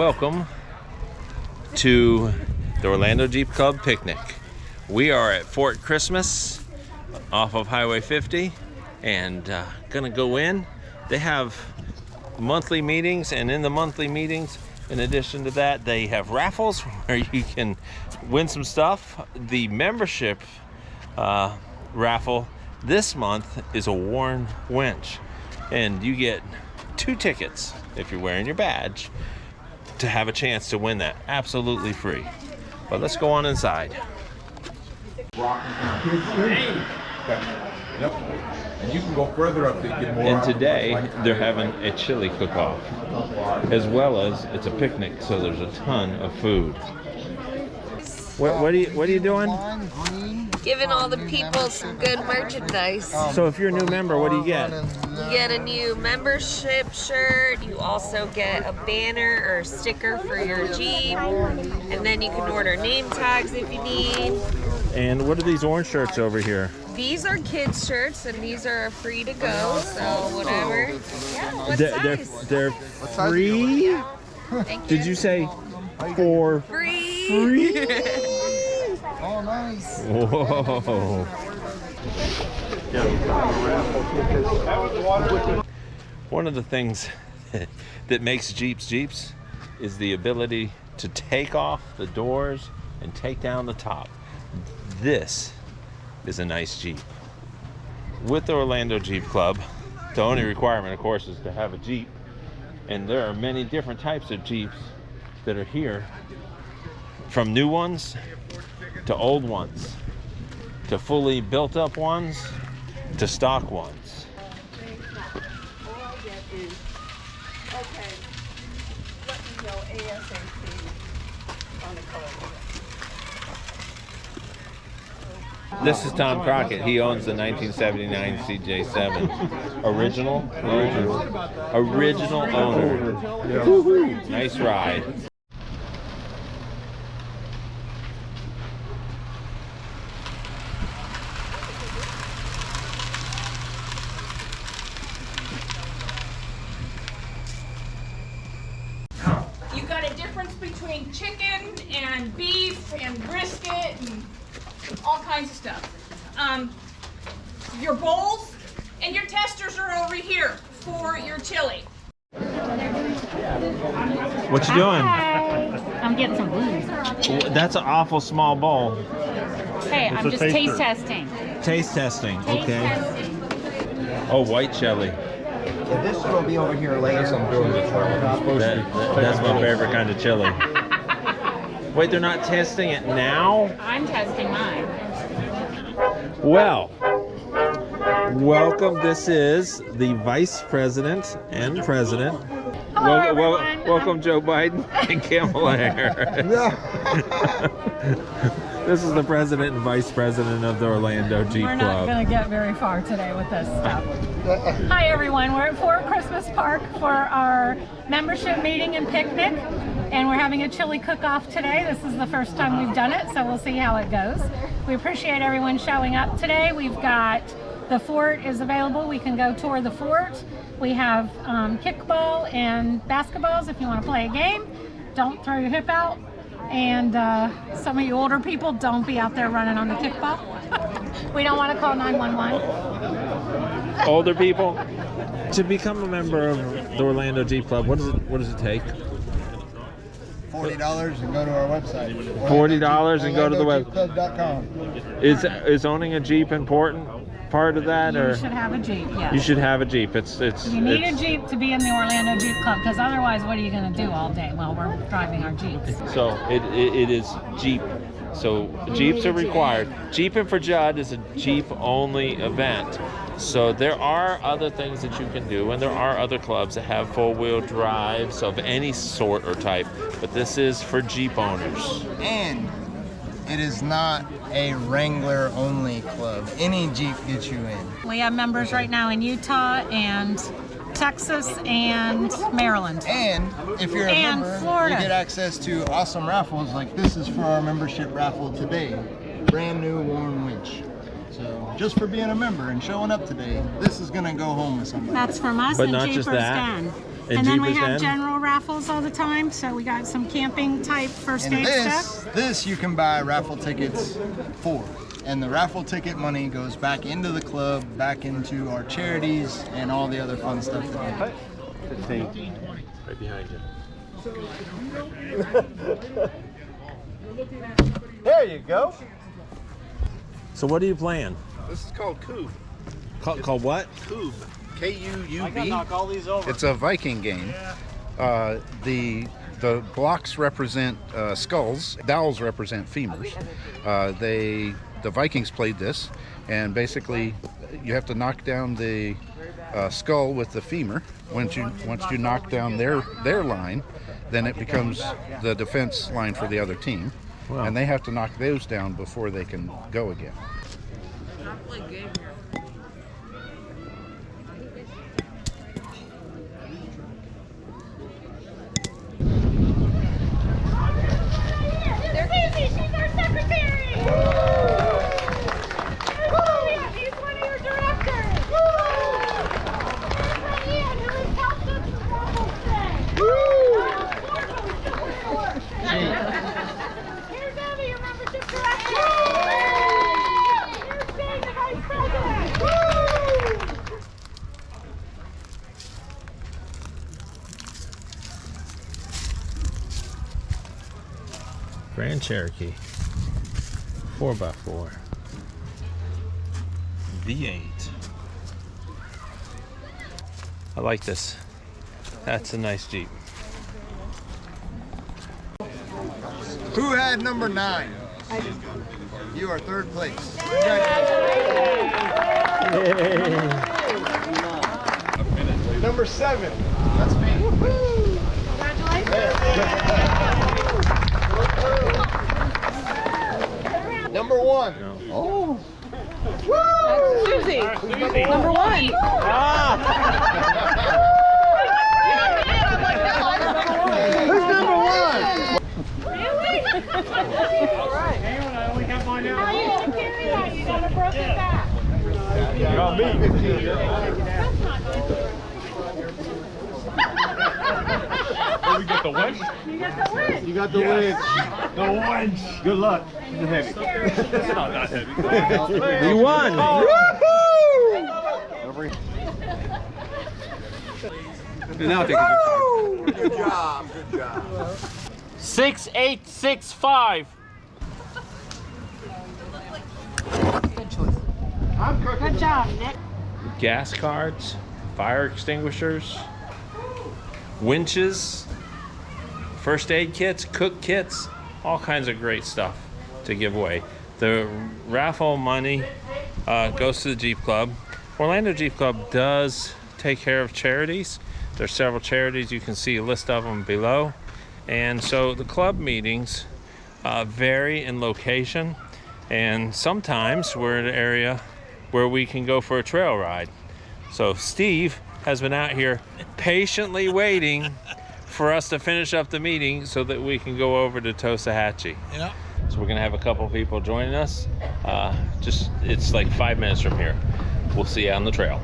Welcome to the Orlando Jeep Club picnic. We are at Fort Christmas off of Highway 50 and gonna go in. They have monthly meetings, and in the monthly meetings, in addition to that, they have raffles where you can win some stuff. The membership raffle this month is a worn winch, and you get 2 tickets if you're wearing your badge to have a chance to win that absolutely free. But let's go on inside. And you can go further up to get more. And today they're having a chili cook-off, as well as it's a picnic, so there's a ton of food. What are you doing? Giving all the people some good merchandise. So if you're a new member, what do you get? You get a new membership shirt. You also get a banner or a sticker for your Jeep. And then you can order name tags if you need. And what are these orange shirts over here? These are kids' shirts, and these are free to go, so whatever. Yeah, what size? They're free? Thank Did you say for free? free? Oh, nice. Whoa. One of the things that makes Jeeps is the ability to take off the doors and take down the top. This is a nice Jeep. With the Orlando Jeep Club, the only requirement, of course, is to have a Jeep. And there are many different types of Jeeps that are here, from new ones to old ones, to fully built up ones, to stock ones. This is Tom Crockett. He owns the 1979 CJ7. Original owner. Nice ride. You got a difference between chicken and beef and brisket and all kinds of stuff. Your bowls and your testers are over here for your chili. What you doing? Hi. I'm getting some booze. That's an awful small bowl. Hey, I'm just taste testing. Taste testing, okay. Oh, white chili. Yeah, this will be over here later. That's my favorite kind of chili. Wait, they're not testing it now? I'm testing mine. Well, welcome. This is the Vice President and President. Hello, everyone. Welcome, Joe Biden and Kamala Harris. This is the President and Vice President of the Orlando Jeep Club. We're not going to get very far today with this stuff. Hi everyone, we're at Fort Christmas Park for our membership meeting and picnic, and we're having a chili cook-off today. This is the first time we've done it, so we'll see how it goes. We appreciate everyone showing up today. We've got the fort is available. We can go tour the fort. We have kickball and basketballs if you want to play a game. Don't throw your hip out. And some of you older people, don't be out there running on the kickball. We don't want to call 911. Older people? To become a member of the Orlando Jeep Club, what does it take? $40 and go to our website. $40 and go to the web. OrlandoJeepClub.com. Is owning a Jeep important part of that, or You should have a Jeep, yes. you should have a Jeep? You need a Jeep to be in the Orlando Jeep Club, because otherwise what are you going to do all day while we're driving our Jeeps? So it is Jeep. So Jeeps are required. Jeeping for Judd is a Jeep only event. So there are other things that you can do, and there are other clubs that have four-wheel drives of any sort or type, but this is for Jeep owners. And it is not a Wrangler only club. Any Jeep gets you in. We have members right now in Utah and Texas and Maryland. And if you're a And member, Florida. you get access to awesome raffles like this is for our membership raffle today. Brand new worn winch. So just for being a member and showing up today, this is gonna go home with somebody. That's from us But and not just Jeepers that. Den. And And then we Jeepers have Den? general raffles all the time. So we got some camping type first And aid stuff. this you can buy raffle tickets for. And the raffle ticket money goes back into the club, back into our charities, and all the other fun stuff that we do. 15. Right behind you. There you go. So what are you playing? This is called Kubb. Called what? Kubb. K-U-U-B. It's a Viking game. The blocks represent skulls. Dowels represent femurs. The Vikings played this, and basically you have to knock down the skull with the femur. Once you knock down their line, then it becomes the defense line for the other team. Wow. And they have to knock those down before they can go again. They're busy. She's our secretary. He's one of your directors. Here's Ian, who has helped us with raffles today. Here's Abby, your membership director. Here's Dave, the vice president. Grand Cherokee 4x4 V8. I like this. That's a nice Jeep. Who had number 9? You are third place. Number 7. That's me. Number 1. Oh. Susie. Number 1. Who's number 1? Really? All right. Hang on, I only have mine now. How are you going to carry that? You got a broken back. You got me. We get the winch. You got the win. You got the winch. The winch. Good luck. It's heavy. It's not heavy. You won! Now take a Good job. Good job. 6865. Good job, Nick. Gas cards, fire extinguishers, winches, first aid kits, cook kits, all kinds of great stuff to give away. The raffle money goes to the Jeep Club. Orlando Jeep Club does take care of charities. There's several charities. You can see a list of them below. And so the club meetings vary in location, and sometimes we're in an area where we can go for a trail ride. So Steve has been out here patiently waiting for us to finish up the meeting so that we can go over to Tosahatchee. Yeah. So we're gonna have a couple people joining us. It's like 5 minutes from here. We'll see you on the trail.